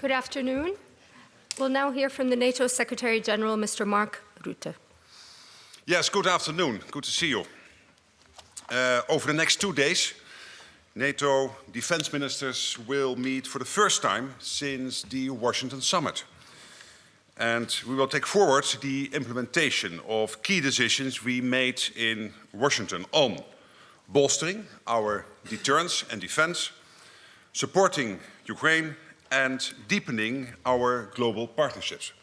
Good afternoon. We'll now hear from the NATO Secretary General, Mr. Mark Rutte. Yes, good afternoon. Good to see you. Over the next 2 days, NATO Defence Ministers will meet for the first time since the Washington summit. And we will take forward the implementation of key decisions we made in Washington on bolstering our deterrence and defence, supporting Ukraine, and deepening our global partnerships.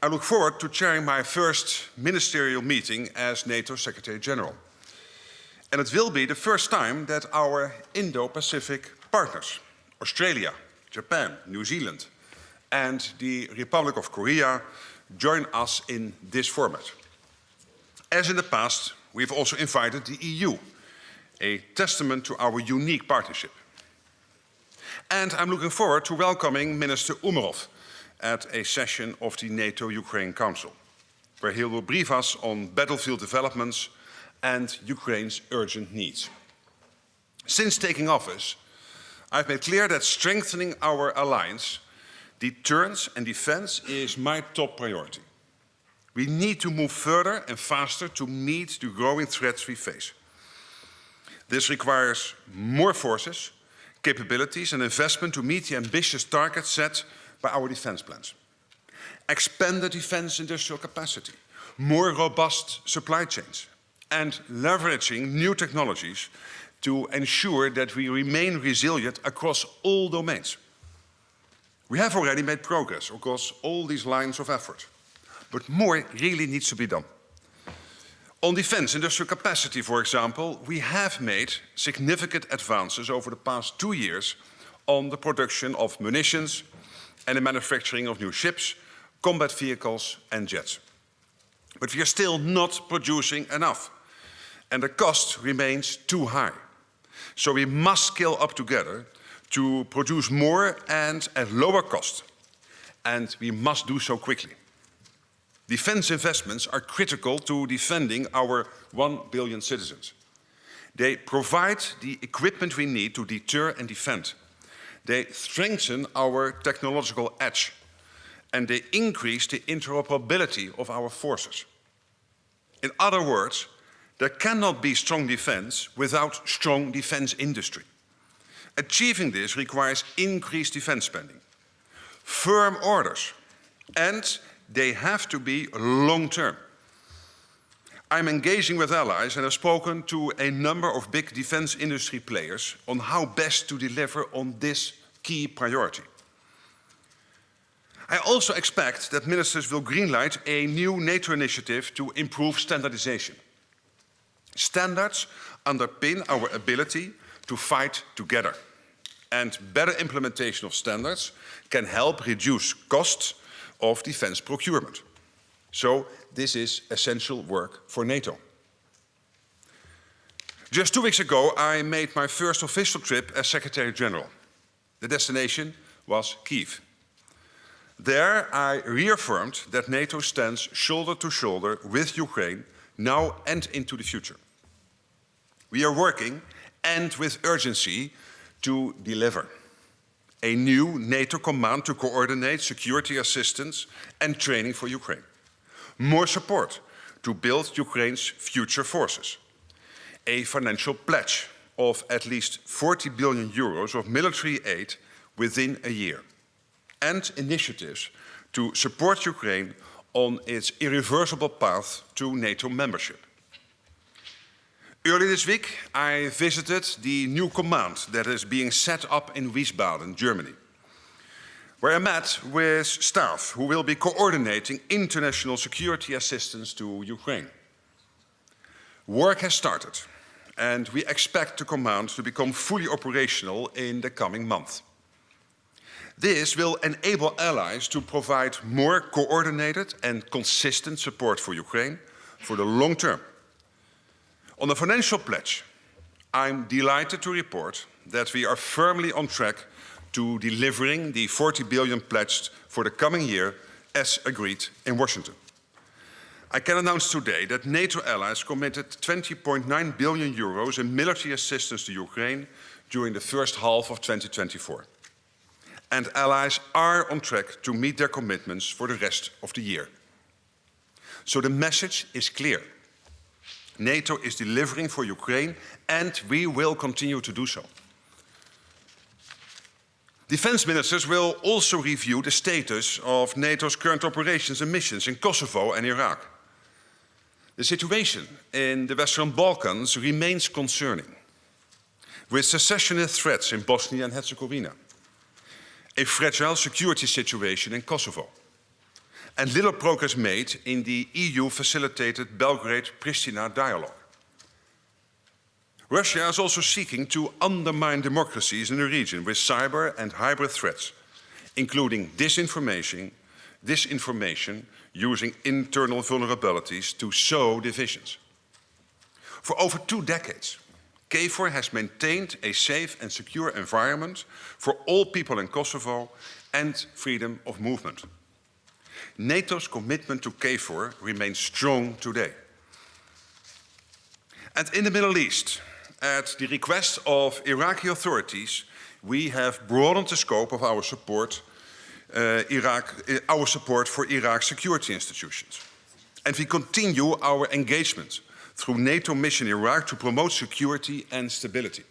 I look forward to chairing my first ministerial meeting as NATO Secretary General. And it will be the first time that our Indo-Pacific partners, Australia, Japan, New Zealand, and the Republic of Korea, join us in this format. As in the past, we've also invited the EU, a testament to our unique partnership. And I'm looking forward to welcoming Minister Umerov at a session of the NATO-Ukraine Council, where he will brief us on battlefield developments and Ukraine's urgent needs. Since taking office, I've made clear that strengthening our alliance, deterrence and defense is my top priority. We need to move further and faster to meet the growing threats we face. This requires more forces, capabilities and investment to meet the ambitious targets set by our defense plans. Expanded defense industrial capacity, more robust supply chains, and leveraging new technologies to ensure that we remain resilient across all domains. We have already made progress across all these lines of effort, but more really needs to be done. On defense industrial capacity, for example, we have made significant advances over the past 2 years on the production of munitions and the manufacturing of new ships, combat vehicles and jets. But we are still not producing enough, and the cost remains too high. So we must scale up together to produce more and at lower cost, and we must do so quickly. Defense investments are critical to defending our 1 billion citizens. They provide the equipment we need to deter and defend. They strengthen our technological edge, and they increase the interoperability of our forces. In other words, there cannot be strong defense without strong defense industry. Achieving this requires increased defense spending, firm orders, and they have to be long-term. I'm engaging with allies and have spoken to a number of big defense industry players on how best to deliver on this key priority. I also expect that ministers will greenlight a new NATO initiative to improve standardization. Standards underpin our ability to fight together, and better implementation of standards can help reduce costs of defense procurement. So this is essential work for NATO. Just 2 weeks ago, I made my first official trip as Secretary General. The destination was Kyiv. There, I reaffirmed that NATO stands shoulder to shoulder with Ukraine now and into the future. We are working, and with urgency, to deliver a new NATO command to coordinate security assistance and training for Ukraine. More support to build Ukraine's future forces. A financial pledge of at least 40 billion euros of military aid within a year. And initiatives to support Ukraine on its irreversible path to NATO membership. Early this week, I visited the new command that is being set up in Wiesbaden, Germany, where I met with staff who will be coordinating international security assistance to Ukraine. Work has started, and we expect the command to become fully operational in the coming month. This will enable allies to provide more coordinated and consistent support for Ukraine for the long term. On the financial pledge, I'm delighted to report that we are firmly on track to delivering the 40 billion pledged for the coming year as agreed in Washington. I can announce today that NATO allies committed 20.9 billion euros in military assistance to Ukraine during the first half of 2024. and allies are on track to meet their commitments for the rest of the year. So the message is clear. NATO is delivering for Ukraine, and we will continue to do so. Defence ministers will also review the status of NATO's current operations and missions in Kosovo and Iraq. The situation in the Western Balkans remains concerning, with secessionist threats in Bosnia and Herzegovina, a fragile security situation in Kosovo, and little progress made in the EU-facilitated Belgrade-Pristina dialogue. Russia is also seeking to undermine democracies in the region with cyber and hybrid threats, including disinformation, using internal vulnerabilities to sow divisions. For over 2 decades, KFOR has maintained a safe and secure environment for all people in Kosovo and freedom of movement. NATO's commitment to KFOR remains strong today. And in the Middle East, at the request of Iraqi authorities, we have broadened the scope of our support for Iraq's security institutions. And we continue our engagement through NATO mission Iraq to promote security and stability.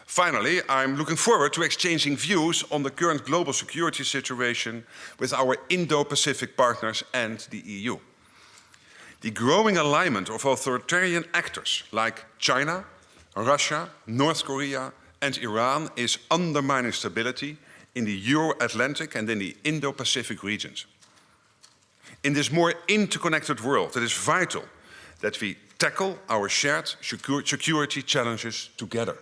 Finally, I'm looking forward to exchanging views on the current global security situation with our Indo-Pacific partners and the EU. The growing alignment of authoritarian actors like China, Russia, North Korea, and Iran is undermining stability in the Euro-Atlantic and in the Indo-Pacific regions. In this more interconnected world, it is vital that we tackle our shared security challenges together.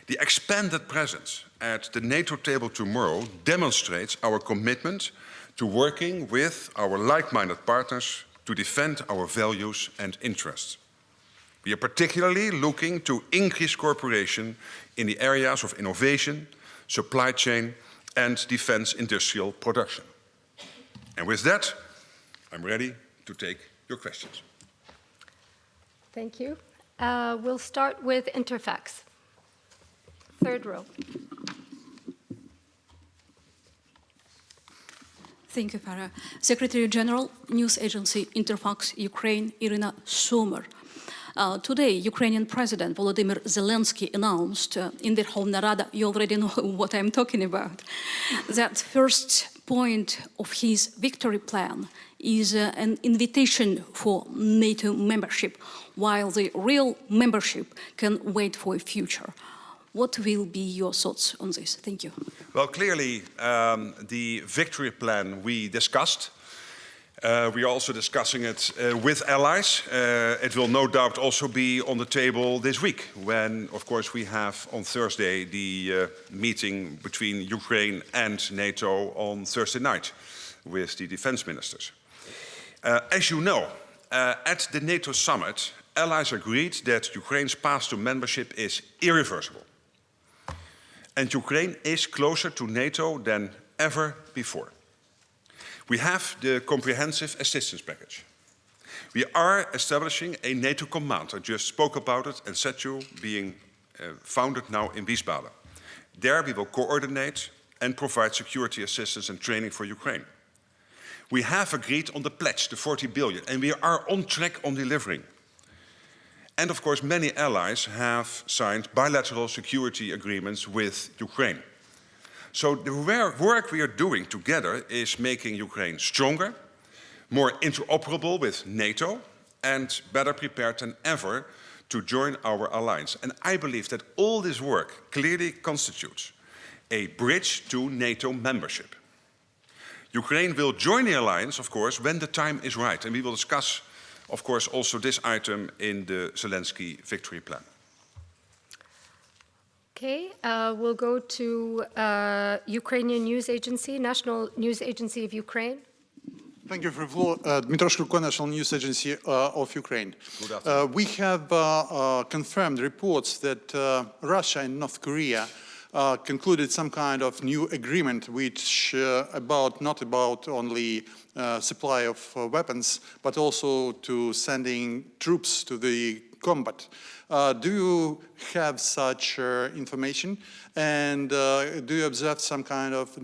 The expanded presence at the NATO table tomorrow demonstrates our commitment to working with our like-minded partners to defend our values and interests. We are particularly looking to increase cooperation in the areas of innovation, supply chain, and defense industrial production. And with that, I'm ready to take your questions. Thank you. We'll start with Interfax. Third row. Thank you, Farah. Secretary General, News Agency Interfax Ukraine, Irina Sumer. Today, Ukrainian President Volodymyr Zelensky announced in the Verkhovna Rada, you already know what I'm talking about, that first point of his victory plan is an invitation for NATO membership, while the real membership can wait for a future. What will be your thoughts on this? Thank you. Well, clearly, the victory plan we discussed. We are also discussing it with allies. It will no doubt also be on the table this week, when, of course, we have on Thursday the meeting between Ukraine and NATO on Thursday night with the defense ministers. As you know, at the NATO summit, allies agreed that Ukraine's path to membership is irreversible. And Ukraine is closer to NATO than ever before. We have the comprehensive assistance package. We are establishing a NATO command. I just spoke about it, and SETU being founded now in Wiesbaden. There we will coordinate and provide security assistance and training for Ukraine. We have agreed on the pledge, the 40 billion, and we are on track on delivering. And of course, many allies have signed bilateral security agreements with Ukraine. So the work we are doing together is making Ukraine stronger, more interoperable with NATO, and better prepared than ever to join our alliance. And I believe that all this work clearly constitutes a bridge to NATO membership. Ukraine will join the alliance, of course, when the time is right. And we will discuss, of course, also this item in the Zelensky victory plan. Okay, we'll go to Ukrainian News Agency, National News Agency of Ukraine. Thank you for the floor. Dmytro Shkurko, National News Agency of Ukraine. Good afternoon. We have confirmed reports that Russia and North Korea concluded some kind of new agreement, which not about only supply of weapons, but also to sending troops to the combat. Do you have such information? And do you observe some kind of,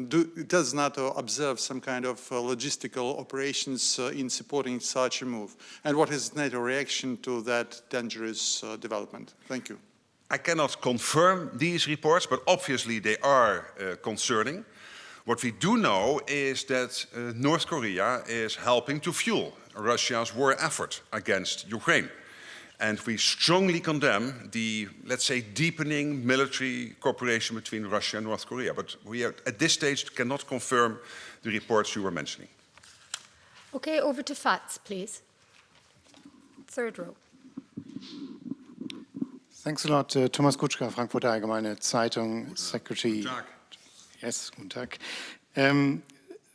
does NATO observe some kind of logistical operations in supporting such a move? And what is NATO reaction to that dangerous development? Thank you. I cannot confirm these reports, but obviously they are concerning. What we do know is that North Korea is helping to fuel Russia's war effort against Ukraine. And we strongly condemn the, let's say, deepening military cooperation between Russia and North Korea. But we at this stage cannot confirm the reports you were mentioning. Okay, over to Fats, please. Third row. Thanks a lot. Thomas Kutschka, Frankfurter Allgemeine Zeitung, Secretary. Guten Tag. Yes, guten Tag.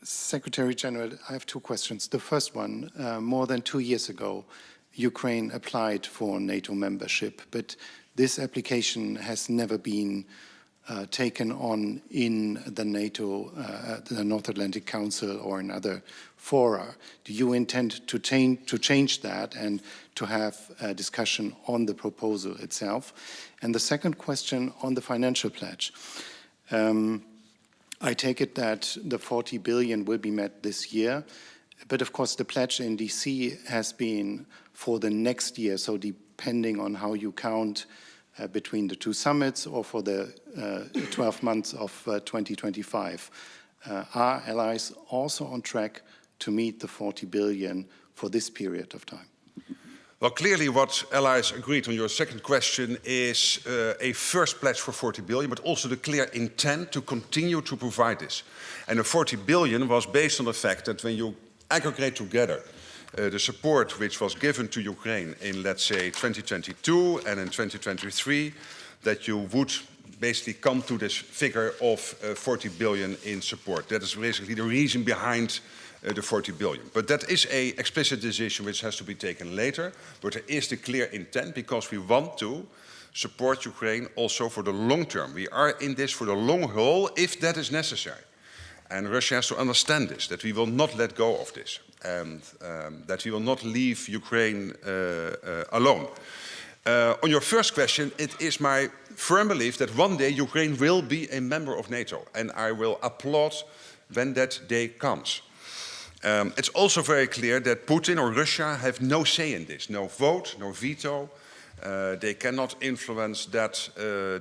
Secretary General, I have two questions. The first one, more than 2 years ago, Ukraine applied for NATO membership, but this application has never been taken on in the NATO, the North Atlantic Council or in other fora. Do you intend to change that and to have a discussion on the proposal itself? And the second question on the financial pledge. I take it that the 40 billion will be met this year, but of course the pledge in DC has been for the next year, so depending on how you count between the two summits or for the 12 months of 2025. Are allies also on track to meet the 40 billion for this period of time? Well, clearly what allies agreed on your second question is a first pledge for 40 billion, but also the clear intent to continue to provide this. And the 40 billion was based on the fact that when you aggregate together the support which was given to Ukraine in, let's say, 2022 and in 2023, that you would basically come to this figure of 40 billion in support. That is basically the reason behind the 40 billion. But that is an explicit decision which has to be taken later. But there is the clear intent because we want to support Ukraine also for the long term. We are in this for the long haul if that is necessary. And Russia has to understand this, that we will not let go of this. And that we will not leave Ukraine alone. On your first question, it is my firm belief that one day Ukraine will be a member of NATO. And I will applaud when that day comes. It's also very clear that Putin or Russia have no say in this, no vote, no veto. They cannot influence that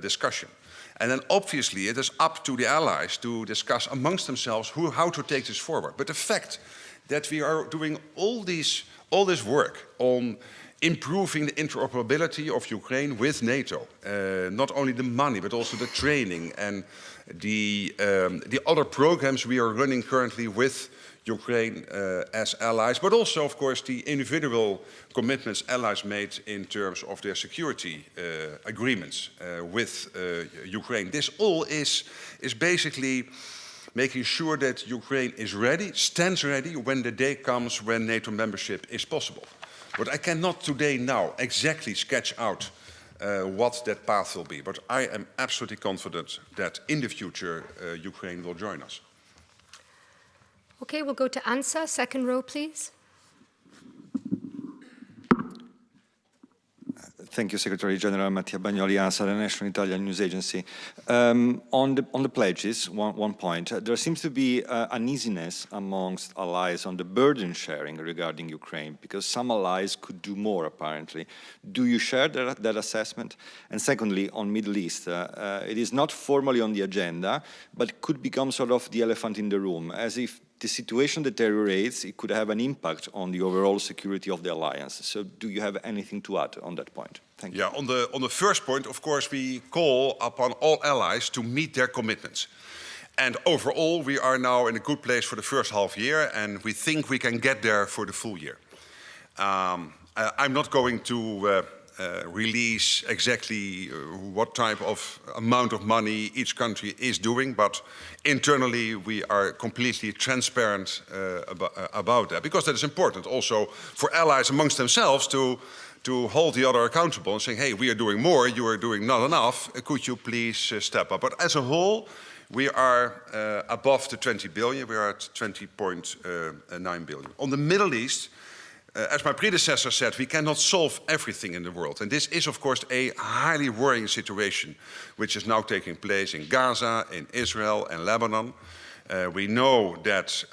discussion. And then obviously it is up to the allies to discuss amongst themselves how to take this forward. But the fact that we are doing all this work on improving the interoperability of Ukraine with NATO, not only the money but also the training and the other programs we are running currently with Ukraine as allies, but also, of course, the individual commitments allies made in terms of their security agreements with Ukraine. This all is basically making sure that Ukraine is ready, stands ready when the day comes when NATO membership is possible. But I cannot today now exactly sketch out what that path will be. But I am absolutely confident that in the future Ukraine will join us. Okay, we'll go to Ansa, second row, please. Thank you, Secretary General Mattia Bagnoli, ANSA, the National Italian News Agency. On the pledges, one point, there seems to be uneasiness amongst allies on the burden sharing regarding Ukraine, because some allies could do more, apparently. Do you share that assessment? And secondly, on Middle East, it is not formally on the agenda, but could become sort of the elephant in the room, as if the situation deteriorates, it could have an impact on the overall security of the alliance. So do you have anything to add on that point? Thank you. Yeah, on the first point, of course, we call upon all allies to meet their commitments. And overall, we are now in a good place for the first half year, and we think we can get there for the full year. I'm not going to release exactly what type of amount of money each country is doing, but internally we are completely transparent about that, because that is important also for allies amongst themselves to hold the other accountable and saying, hey, we are doing more, you are doing not enough, could you please step up? But as a whole, we are above the 20 billion, we are at 20.9 billion. On the Middle East, as my predecessor said, we cannot solve everything in the world. And this is, of course, a highly worrying situation which is now taking place in Gaza, in Israel, and Lebanon. We know that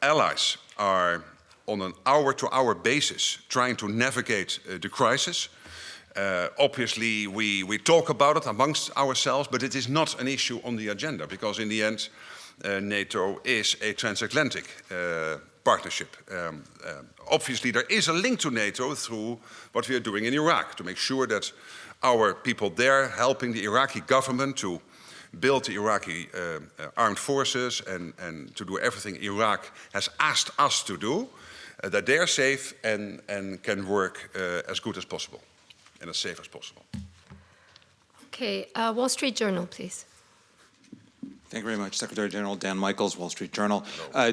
allies are on an hour-to-hour basis trying to navigate the crisis. Obviously, we talk about it amongst ourselves, but it is not an issue on the agenda because in the end, NATO is a transatlantic partnership. Obviously, there is a link to NATO through what we are doing in Iraq to make sure that our people there helping the Iraqi government to build the Iraqi armed forces and to do everything Iraq has asked us to do, that they are safe and can work as good as possible and as safe as possible. Okay, Wall Street Journal, please. Thank you very much. Secretary General Dan Michaels, Wall Street Journal.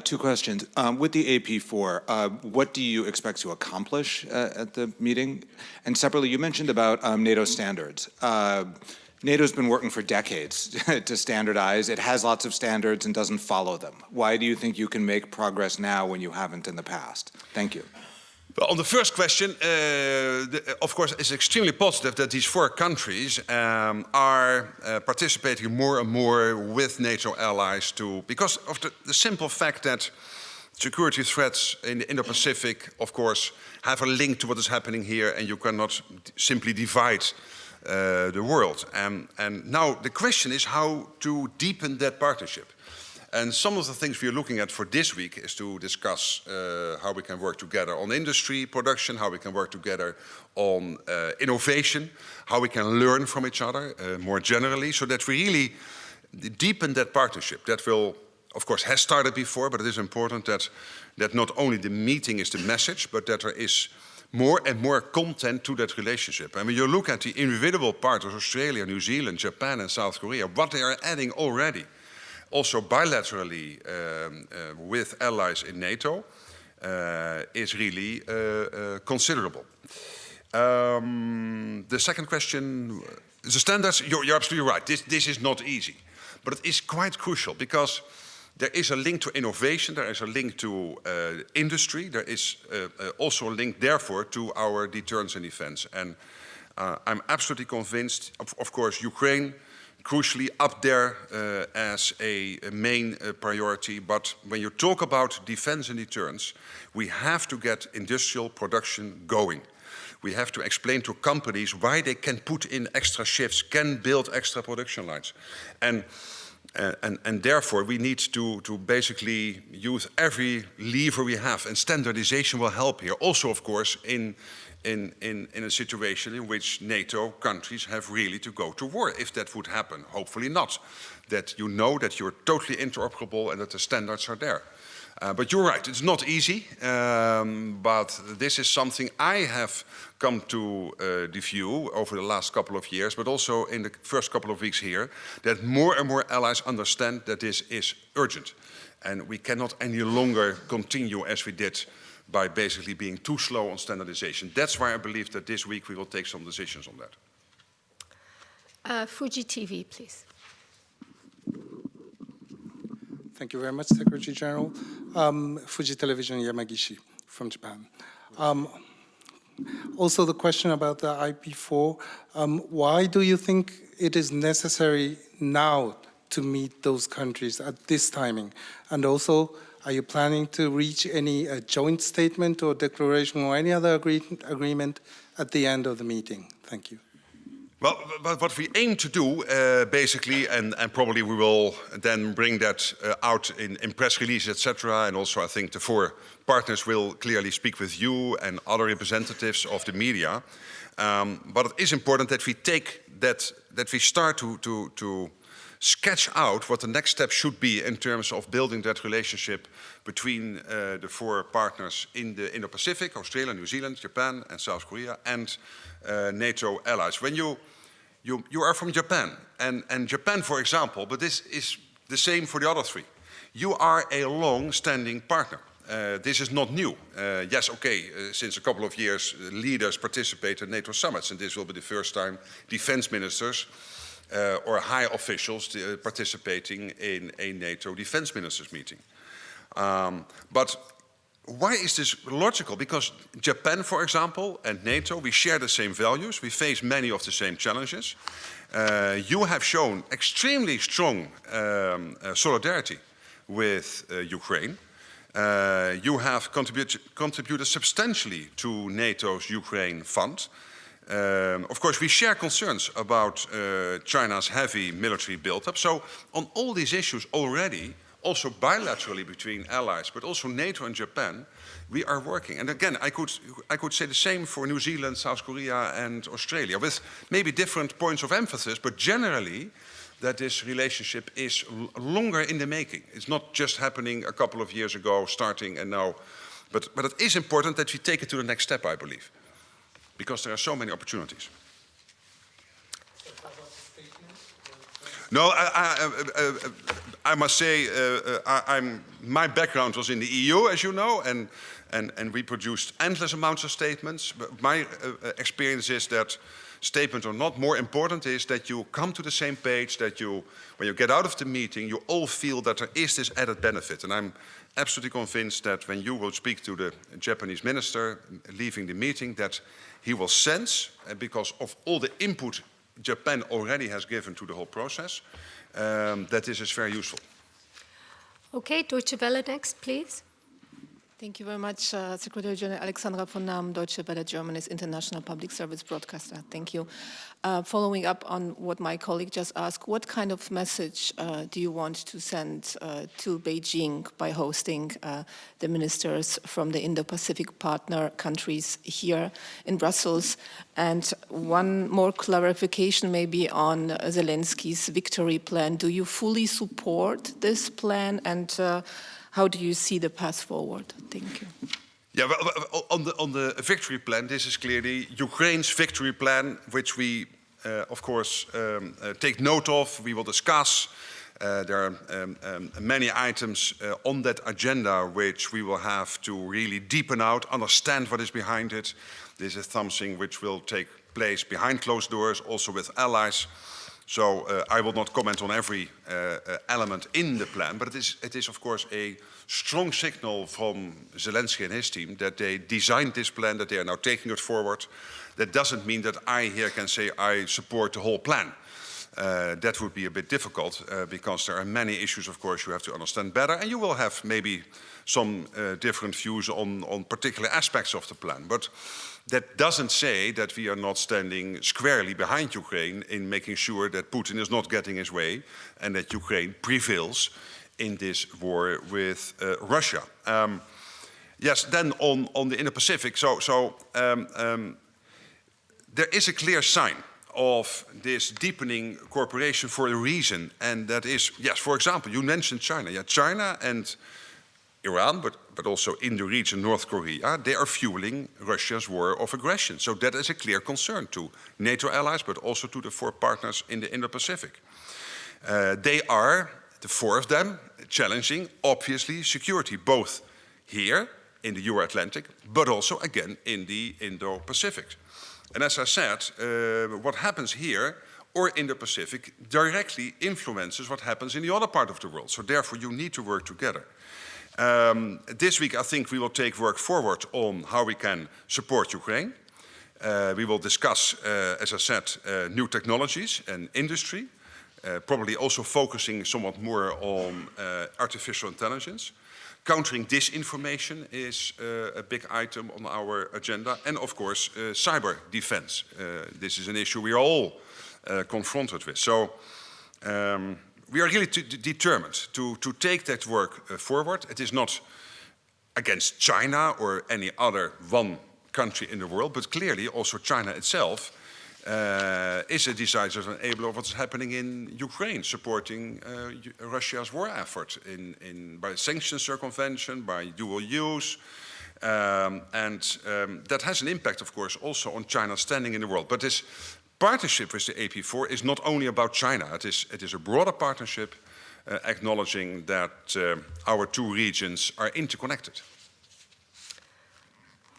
Two questions. With the AP4, what do you expect to accomplish at the meeting? And separately, you mentioned about NATO standards. NATO's been working for decades to standardize. It has lots of standards and doesn't follow them. Why do you think you can make progress now when you haven't in the past? Thank you. Well, on the first question, of course, it's extremely positive that these 4 countries are participating more and more with NATO allies because of the simple fact that security threats in the Indo-Pacific, of course, have a link to what is happening here, and you cannot simply divide the world. And now the question is how to deepen that partnership. And some of the things we are looking at for this week is to discuss how we can work together on industry production, how we can work together on innovation, how we can learn from each other more generally, so that we really deepen that partnership. That will, of course, has started before, but it is important that not only the meeting is the message, but that there is more and more content to that relationship. And when you look at the individual partners, Australia, New Zealand, Japan, and South Korea, what they are adding already, also bilaterally with allies in NATO, is really considerable. The second question, the standards, you're absolutely right. This is not easy, but it is quite crucial because there is a link to innovation, there is a link to industry, there is also a link, therefore, to our deterrence and defense. And I'm absolutely convinced, of course, Ukraine, crucially up there as a main priority. But when you talk about defense and deterrence, we have to get industrial production going. We have to explain to companies why they can put in extra shifts, can build extra production lines. And therefore, we need to basically use every lever we have. And standardization will help here. Also, of course, in a situation in which NATO countries have really to go to war, if that would happen. Hopefully not. That you know that you're totally interoperable and that the standards are there. But you're right, it's not easy, but this is something I have come to the view over the last couple of years, but also in the first couple of weeks here, that more and more allies understand that this is urgent. And we cannot any longer continue as we did by basically being too slow on standardization. That's why I believe that this week we will take some decisions on that. Fuji TV, please. Thank you very much, Secretary General. Fuji Television, Yamagishi from Japan. Also the question about the IP4, why do you think it is necessary now to meet those countries at this timing? And also, are you planning to reach any joint statement or declaration or any other agreement at the end of the meeting? Thank you. Well, what we aim to do, basically, and probably we will then bring that out in press releases, etc. And also, I think the 4 partners will clearly speak with you and other representatives of the media. But it is important that we take that we start to sketch out what the next step should be in terms of building that relationship between the 4 partners in the Indo-Pacific, Australia, New Zealand, Japan, and South Korea, and NATO allies. When you are from Japan, and Japan, for example, but this is the same for the other 3. You are a long-standing partner. This is not new. Yes, okay, since a couple of years, leaders participate in NATO summits, and this will be the first time defense ministers or high officials participating in a NATO Defence Ministers meeting. But why is this logical? Because Japan, for example, and NATO, we share the same values. We face many of the same challenges. You have shown extremely strong solidarity with Ukraine. You have contributed substantially to NATO's Ukraine fund. Of course, we share concerns about China's heavy military buildup. So on all these issues already, also bilaterally between allies, but also NATO and Japan, we are working. And again, I could say the same for New Zealand, South Korea and Australia, with maybe different points of emphasis, but generally that this relationship is longer in the making. It's not just happening a couple of years ago, starting and now. But it is important that we take it to the next step, I believe, because there are so many opportunities. No, I must say, my background was in the EU, as you know, and we produced endless amounts of statements. But my experience is that statements are not more important, is that you come to the same page, that you, when you get out of the meeting, you all feel that there is this added benefit. And I'm absolutely convinced that when you will speak to the Japanese minister leaving the meeting, that he will sense, because of all the input Japan already has given to the whole process, that this is very useful. Okay, Deutsche Welle next, please. Thank you very much, Secretary General Alexandra von Nahm, Deutsche Welle, Germany's international public service broadcaster. Thank you. Following up on what my colleague just asked, what kind of message do you want to send to Beijing by hosting the ministers from the Indo-Pacific partner countries here in Brussels? And one more clarification maybe on Zelensky's victory plan. Do you fully support this plan, and how do you see the path forward? Thank you. Yeah, well, on the victory plan, this is clearly Ukraine's victory plan, which we, of course, take note of. We will discuss. There are many items on that agenda which we will have to really deepen out, understand what is behind it. This is something which will take place behind closed doors, also with allies. So I will not comment on every element in the plan, but it is of course a strong signal from Zelensky and his team that they designed this plan, that they are now taking it forward. That doesn't mean that I here can say I support the whole plan. That would be a bit difficult because there are many issues, of course, you have to understand better, and you will have maybe some different views on particular aspects of the plan. But that doesn't say that we are not standing squarely behind Ukraine in making sure that Putin is not getting his way and that Ukraine prevails in this war with Russia. Yes, then on the Indo-Pacific, there is a clear sign of this deepening cooperation for a reason, and that is, yes, for example, you mentioned China. Yeah, China and Iran, but also in the region North Korea, they are fueling Russia's war of aggression. So that is a clear concern to NATO allies, but also to the four partners in the Indo-Pacific. They are, the four of them, challenging, obviously, security, both here in the Euro-Atlantic, but also, again, in the Indo-Pacific. And as I said, what happens here or in the Pacific directly influences what happens in the other part of the world. So therefore, you need to work together. This week, I think we will take work forward on how we can support Ukraine. We will discuss, as I said, new technologies and industry, probably also focusing somewhat more on artificial intelligence. Countering disinformation is a big item on our agenda. And of course, cyber defense. This is an issue we are all confronted with. So we are really determined to take that work forward. It is not against China or any other one country in the world, but clearly also China itself is a decisive enabler of what's happening in Ukraine, supporting Russia's war effort by sanctions circumvention, by dual use. That has an impact, of course, also on China's standing in the world. But this partnership with the AP4 is not only about China. It is a broader partnership acknowledging that our two regions are interconnected.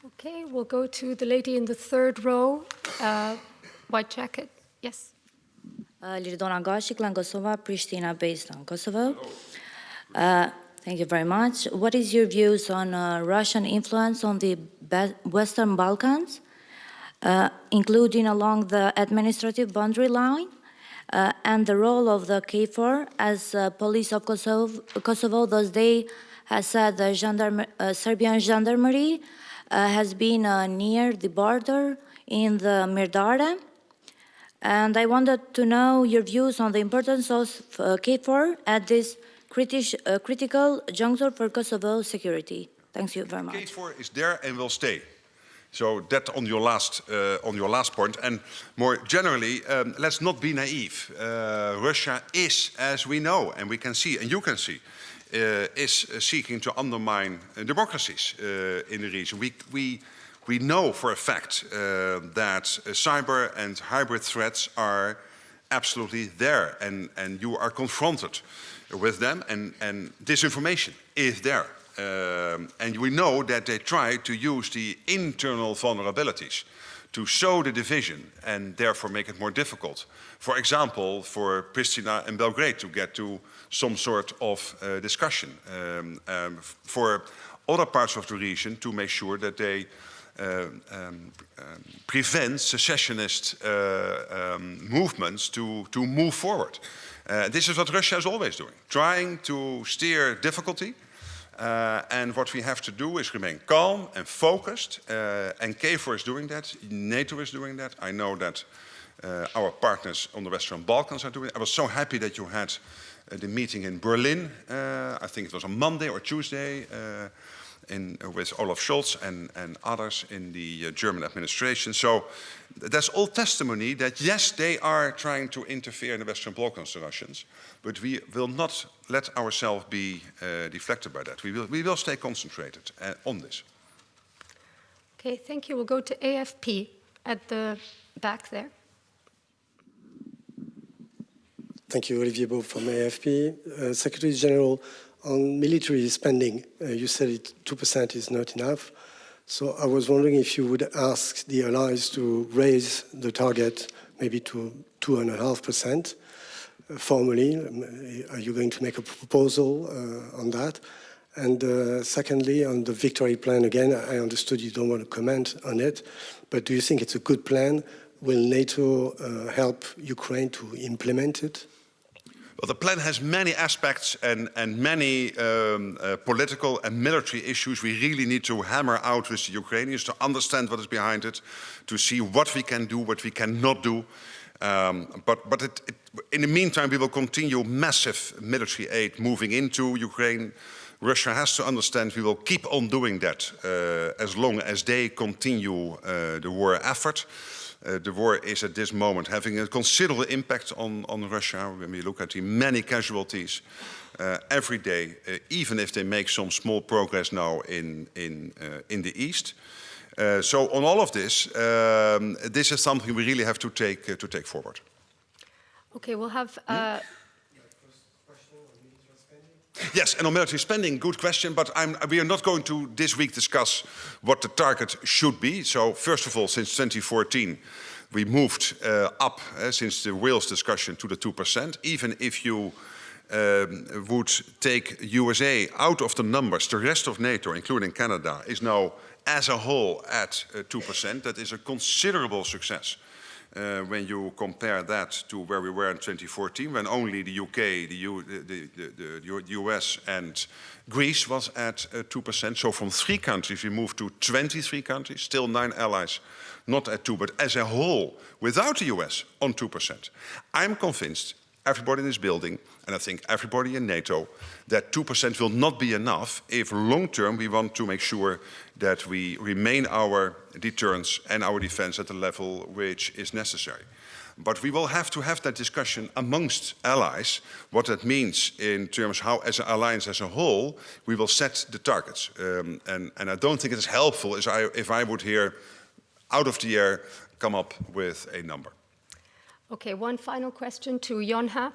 Okay, we'll go to the lady in the third row. White jacket, yes. Lirdona Gashik, Langosova, Pristina, based on Kosovo. Thank you very much. What is your views on Russian influence on the Western Balkans, including along the administrative boundary line, and the role of the KFOR as police of Kosovo? Those days has said the Serbian gendarmerie has been near the border in the Mirdare. And I wanted to know your views on the importance of KFOR at this critical juncture for Kosovo security. Thank you very much. KFOR is there and will stay. So that on your last point. And more generally, let's not be naive. Russia is, as we know, and we can see, and you can see, is seeking to undermine democracies in the region. We know for a fact that cyber and hybrid threats are absolutely there, and you are confronted with them, and disinformation is there. And we know that they try to use the internal vulnerabilities to sow the division and therefore make it more difficult. For example, for Pristina and Belgrade to get to some sort of discussion. For other parts of the region to make sure that they prevent secessionist movements to move forward. This is what Russia is always doing, trying to steer difficulty. And what we have to do is remain calm and focused. And KFOR is doing that. NATO is doing that. I know that our partners on the Western Balkans are doing it. I was so happy that you had the meeting in Berlin. I think it was on Monday or Tuesday with Olaf Scholz and others in the German administration. So that's all testimony that, yes, they are trying to interfere in the Western Balkans, the Russians, but we will not let ourselves be deflected by that. We will stay concentrated on this. Okay, thank you. We'll go to AFP at the back there. Thank you, Olivier Beau from AFP. Secretary General, on military spending, you said 2% is not enough. So I was wondering if you would ask the allies to raise the target maybe to 2.5% formally. Are you going to make a proposal on that? And secondly, on the victory plan, again, I understood you don't want to comment on it, but do you think it's a good plan? Will NATO help Ukraine to implement it? Well, the plan has many aspects and many political and military issues we really need to hammer out with the Ukrainians to understand what is behind it, to see what we can do, what we cannot do. But in the meantime, we will continue massive military aid moving into Ukraine. Russia has to understand we will keep on doing that as long as they continue the war effort. The war is at this moment having a considerable impact on Russia when we look at the many casualties every day, even if they make some small progress now in the east. So on all of this, this is something we really have to take forward. Okay, we'll have... Yes, and on military spending, good question, but we are not going to this week discuss what the target should be. So first of all, since 2014, we moved up, since the Wales discussion, to the 2%. Even if you would take USA out of the numbers, the rest of NATO, including Canada, is now as a whole at 2%. That is a considerable success. When you compare that to where we were in 2014, when only the UK, the US and Greece was at 2%. So from 3 countries, we moved to 23 countries, still 9 allies, not at 2, but as a whole, without the US, on 2%. I'm convinced, everybody in this building, and I think everybody in NATO, that 2% will not be enough if long-term we want to make sure that we remain our deterrence and our defense at the level which is necessary. But we will have to have that discussion amongst allies, what that means in terms how, as an alliance as a whole, we will set the targets. And I don't think it is helpful if I would here, out of the air, come up with a number. Okay, one final question to Yonhap.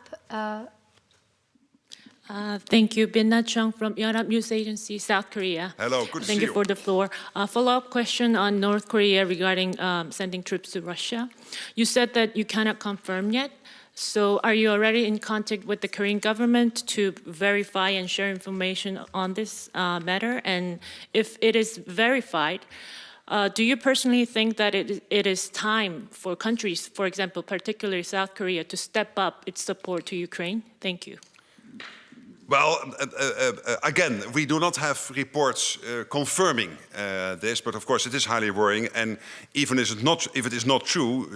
Thank you. Binna Chung from Yonhap News Agency, South Korea. Hello, good to see you. Thank you for the floor. Follow-up question on North Korea regarding sending troops to Russia. You said that you cannot confirm yet. So are you already in contact with the Korean government to verify and share information on this matter? And if it is verified, do you personally think that it is time for countries, for example, particularly South Korea, to step up its support to Ukraine? Thank you. Well, again, we do not have reports confirming this, but of course it is highly worrying. And even if it is not true,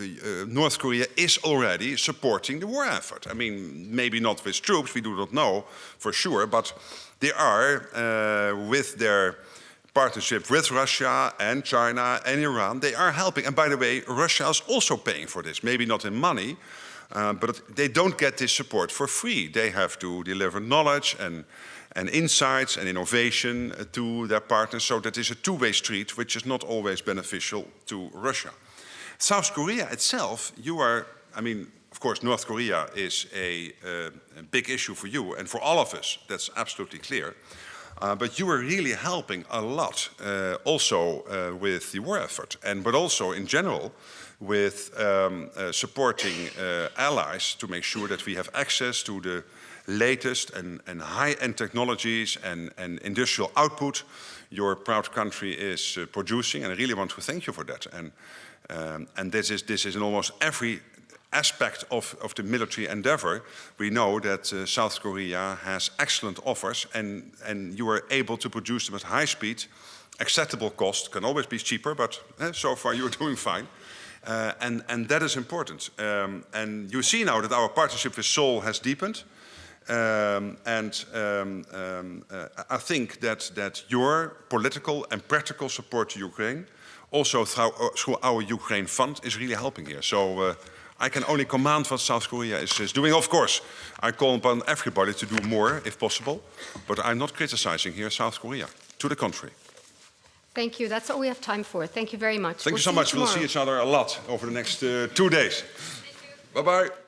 North Korea is already supporting the war effort. I mean, maybe not with troops, we do not know for sure, but they are, with their partnership with Russia and China and Iran, they are helping. And by the way, Russia is also paying for this, maybe not in money, but they don't get this support for free. They have to deliver knowledge and insights and innovation to their partners. So that is a two-way street, which is not always beneficial to Russia. South Korea itself, I mean, of course, North Korea is a big issue for you and for all of us. That's absolutely clear. But you are really helping a lot, also with the war effort, but also in general with supporting allies to make sure that we have access to the latest and high-end technologies and industrial output your proud country is producing. And I really want to thank you for that. And this is in almost every aspect of the military endeavor. We know that South Korea has excellent offers and you are able to produce them at high speed, acceptable cost, can always be cheaper, but so far you're doing fine. And that is important. And you see now that our partnership with Seoul has deepened. I think that your political and practical support to Ukraine, also through our Ukraine fund, is really helping here. So I can only command what South Korea is doing. Of course, I call upon everybody to do more if possible, but I'm not criticizing here South Korea. To the contrary. Thank you. That's all we have time for. Thank you very much. Thank you so much. We'll see each other a lot over the next 2 days. Bye-bye.